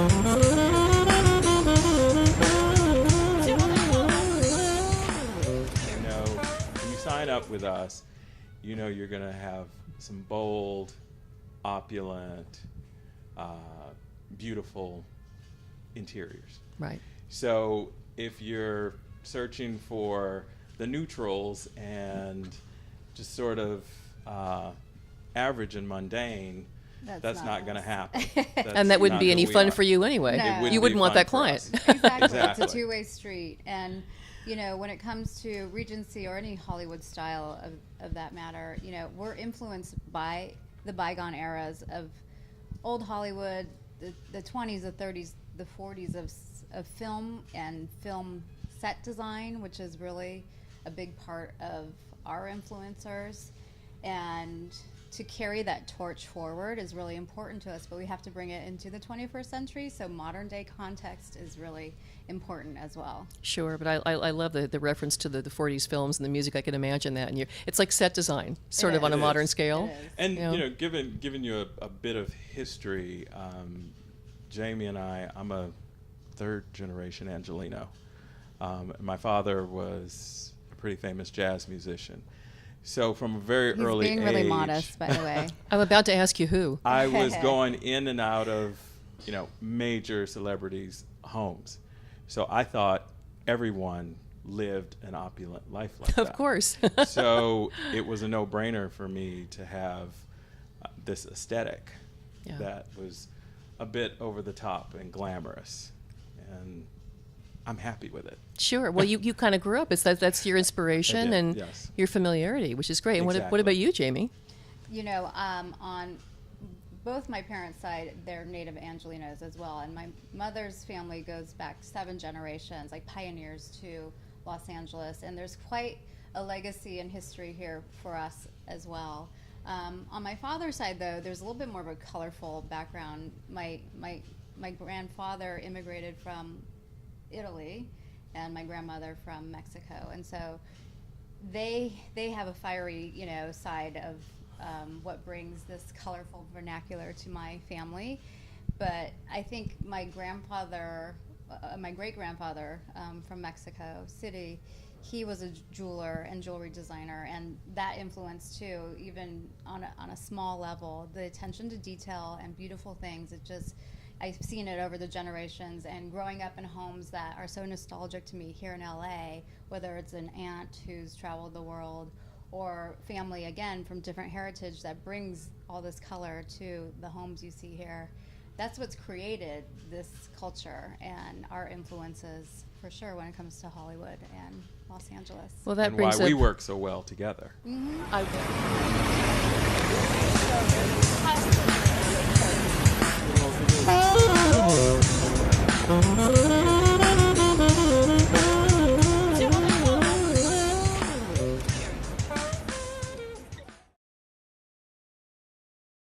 When you sign up with us, you know you're going to have some bold, opulent, beautiful interiors. Right. So if you're searching for the neutrals and just sort of average and mundane, that's not going to happen. And that wouldn't be any fun for you anyway. No. You wouldn't want that client. Exactly. It's a two-way street. And, you know, when it comes to Regency or any Hollywood style of that matter, you know, we're influenced by the bygone eras of old Hollywood, the 20s, the 30s, the 40s of film and film set design, which is really a big part of our influencers. And to carry that torch forward is really important to us, but we have to bring it into the 21st century, so modern day context is really important as well. Sure, but I love the reference to the 40s films and the music. I can imagine that. And it's like set design, sort of on a modern scale. And, you know, giving you a bit of history, Jamie and I'm a third generation Angeleno. My father was a pretty famous jazz musician. So from a very early age... He's being really modest, by the way. I'm about to ask you who. I was going in and out of, you know, major celebrities' homes. So I thought everyone lived an opulent life like that. Of course. So it was a no-brainer for me to have this aesthetic that was a bit over the top and glamorous. And I'm happy with it. Sure. Well, you kind of grew up. That's your inspiration and your familiarity, which is great. And what about you, Jamie? You know, on both my parents' side, they're native Angelenos as well. And my mother's family goes back 7 generations, like pioneers to Los Angeles. And there's quite a legacy and history here for us as well. On my father's side, though, there's a little bit more of a colorful background. My grandfather immigrated from Italy, and my grandmother from Mexico, and so they have a fiery, you know, side of what brings this colorful vernacular to my family. But I think my grandfather, my great grandfather from Mexico City, he was a jeweler and jewelry designer, and that influence too, even on a small level, the attention to detail and beautiful things. I've seen it over the generations, and growing up in homes that are so nostalgic to me here in LA, whether it's an aunt who's traveled the world or family, again, from different heritage that brings all this color to the homes you see here. That's what's created this culture and our influences, for sure, when it comes to Hollywood and Los Angeles. Well, that and brings why we work so well together. I